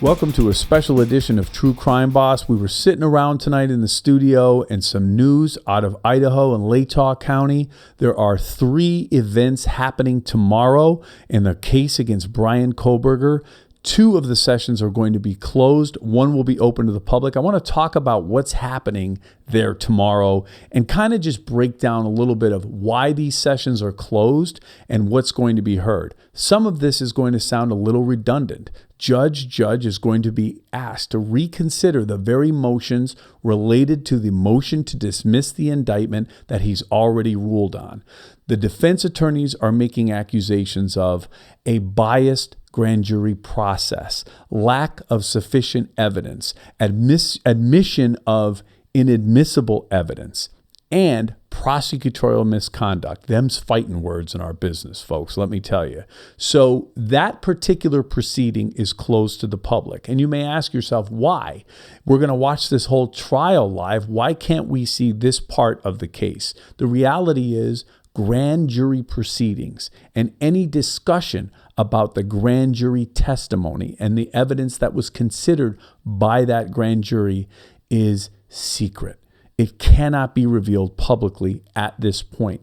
Welcome to a special edition of True Crime Boss. We were sitting around tonight in the studio and some news out of Idaho and Latah County. There are 3 events happening tomorrow in the case against Bryan Kohberger. 2 of the sessions are going to be closed. 1 will be open to the public. I want to talk about what's happening there tomorrow and kind of just break down a little bit of why these sessions are closed and what's going to be heard. Some of this is going to sound a little redundant. Judge is going to be asked to reconsider the very motions related to the motion to dismiss the indictment that he's already ruled on. The defense attorneys are making accusations of a biased grand jury process, lack of sufficient evidence, admission of inadmissible evidence, and prosecutorial misconduct. Them's fighting words in our business, folks, let me tell you. So that particular proceeding is closed to the public. And you may ask yourself, why? We're going to watch this whole trial live. Why can't we see this part of the case? The reality is grand jury proceedings and any discussion about the grand jury testimony and the evidence that was considered by that grand jury is secret. It cannot be revealed publicly at this point.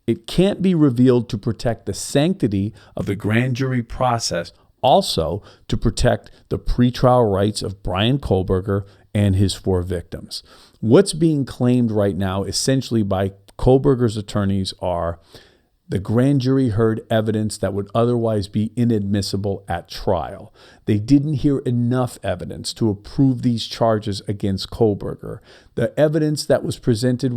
It can't be revealed to protect the sanctity of the grand jury process, also to protect the pretrial rights of Bryan Kohberger and his 4 victims. What's being claimed right now, essentially by Kohberger's attorneys, are the grand jury heard evidence that would otherwise be inadmissible at trial. They didn't hear enough evidence to approve these charges against Kohberger. The evidence that was presented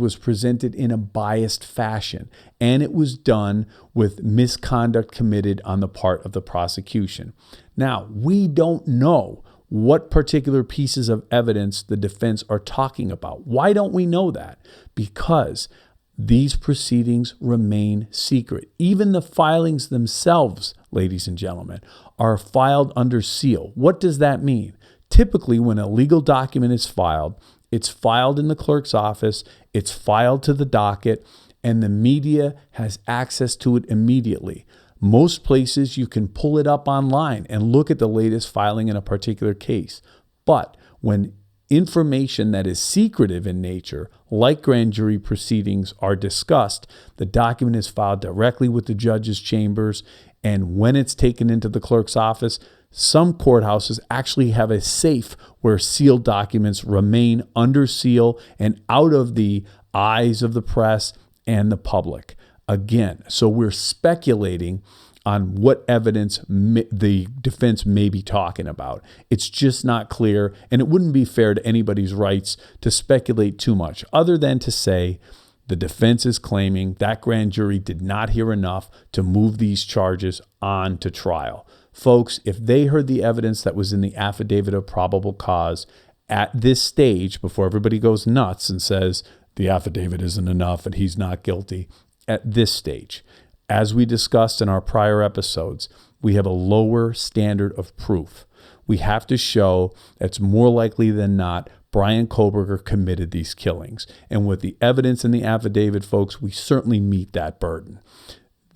in a biased fashion, and it was done with misconduct committed on the part of the prosecution. Now, we don't know what particular pieces of evidence the defense are talking about. Why don't we know that? Because these proceedings remain secret. Even the filings themselves, ladies and gentlemen, are filed under seal. What does that mean? Typically, when a legal document is filed, it's filed in the clerk's office, it's filed to the docket, and the media has access to it immediately. Most places you can pull it up online and look at the latest filing in a particular case. But when information that is secretive in nature, like grand jury proceedings, are discussed, the document is filed directly with the judge's chambers, and when it's taken into the clerk's office, some courthouses actually have a safe where sealed documents remain under seal and out of the eyes of the press and the public. Again, so we're speculating on what evidence the defense may be talking about. It's just not clear, and it wouldn't be fair to anybody's rights to speculate too much, other than to say the defense is claiming that grand jury did not hear enough to move these charges on to trial. Folks, if they heard the evidence that was in the affidavit of probable cause at this stage, before everybody goes nuts and says the affidavit isn't enough and he's not guilty, at this stage, as we discussed in our prior episodes, we have a lower standard of proof. We have to show it's more likely than not Bryan Kohberger committed these killings. And with the evidence in the affidavit, folks, we certainly meet that burden.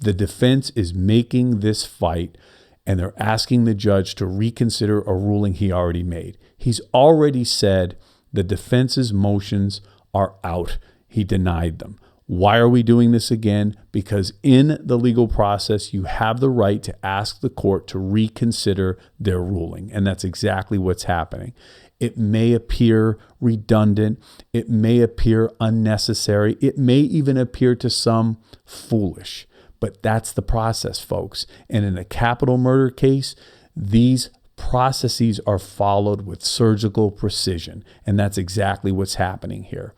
The defense is making this fight, and they're asking the judge to reconsider a ruling he already made. He's already said the defense's motions are out. He denied them. Why are we doing this again? Because in the legal process, you have the right to ask the court to reconsider their ruling, and that's exactly what's happening. It may appear redundant. It may appear unnecessary. It may even appear to some foolish, but that's the process, folks. And in a capital murder case, these processes are followed with surgical precision, and that's exactly what's happening here.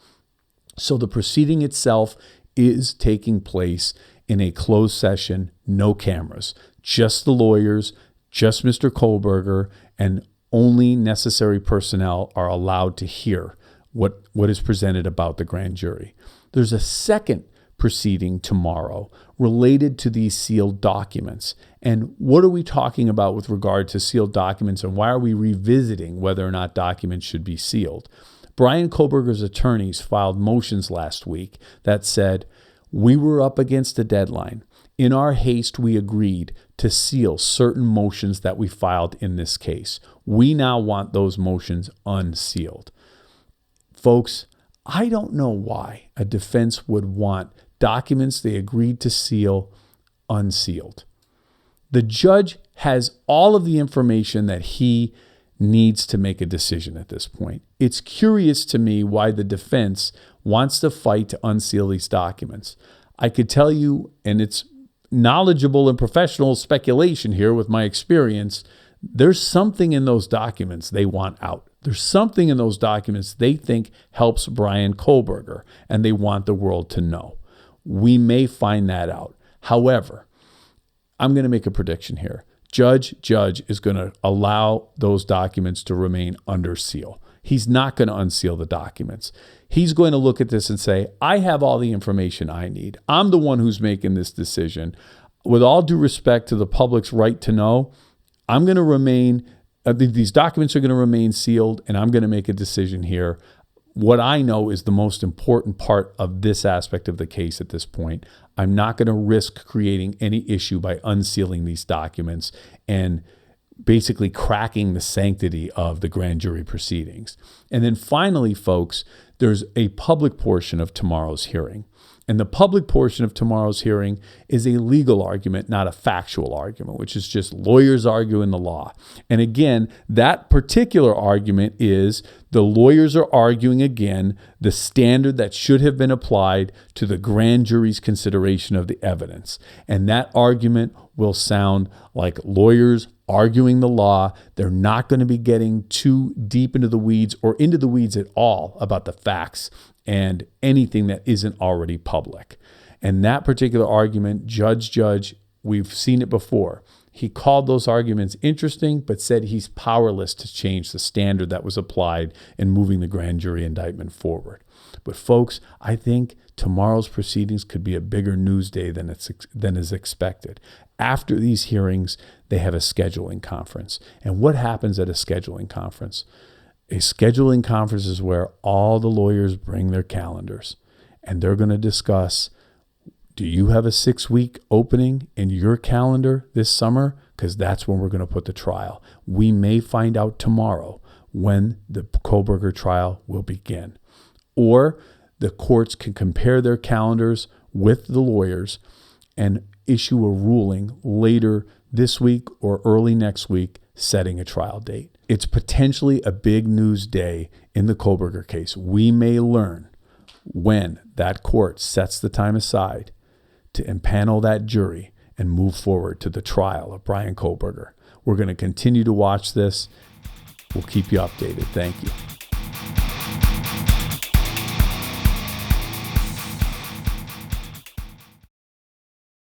So the proceeding itself is taking place in a closed session, no cameras, just the lawyers, just Mr. Kohberger, and only necessary personnel are allowed to hear what is presented about the grand jury. There's a second proceeding tomorrow related to these sealed documents. And what are we talking about with regard to sealed documents, and why are we revisiting whether or not documents should be sealed? Bryan Kohberger's attorneys filed motions last week that said, we were up against a deadline. In our haste, we agreed to seal certain motions that we filed in this case. We now want those motions unsealed. Folks, I don't know why a defense would want documents they agreed to seal unsealed. The judge has all of the information that he needs to make a decision at this point. It's curious to me why the defense wants to fight to unseal these documents. I could tell you, and it's knowledgeable and professional speculation here with my experience, there's something in those documents they want out. There's something in those documents they think helps Bryan Kohberger, and they want the world to know. We may find that out. However, I'm going to make a prediction here. Judge is going to allow those documents to remain under seal. He's not going to unseal the documents. He's going to look at this and say, I have all the information I need. I'm the one who's making this decision. With all due respect to the public's right to know, I'm going to remain, these documents are going to remain sealed, and I'm going to make a decision here. What I know is the most important part of this aspect of the case at this point. I'm not going to risk creating any issue by unsealing these documents and basically cracking the sanctity of the grand jury proceedings. And then finally, folks, there's a public portion of tomorrow's hearing. And the public portion of tomorrow's hearing is a legal argument, not a factual argument, which is just lawyers arguing the law. And again, that particular argument is the lawyers are arguing again the standard that should have been applied to the grand jury's consideration of the evidence. And that argument will sound like lawyers arguing the law. They're not going to be getting too deep into the weeds or into the weeds at all about the facts and anything that isn't already public. And that particular argument, Judge, we've seen it before. He called those arguments interesting, but said he's powerless to change the standard that was applied in moving the grand jury indictment forward. But folks, I think tomorrow's proceedings could be a bigger news day than is expected. After these hearings, they have a scheduling conference. And what happens at a scheduling conference? A scheduling conference is where all the lawyers bring their calendars, and they're going to discuss, do you have a 6-week opening in your calendar this summer? Because that's when we're going to put the trial. We may find out tomorrow when the Kohberger trial will begin. Or the courts can compare their calendars with the lawyers and issue a ruling later this week or early next week setting a trial date. It's potentially a big news day in the Kohberger case. We may learn when that court sets the time aside to impanel that jury and move forward to the trial of Bryan Kohberger. We're going to continue to watch this. We'll keep you updated. Thank you.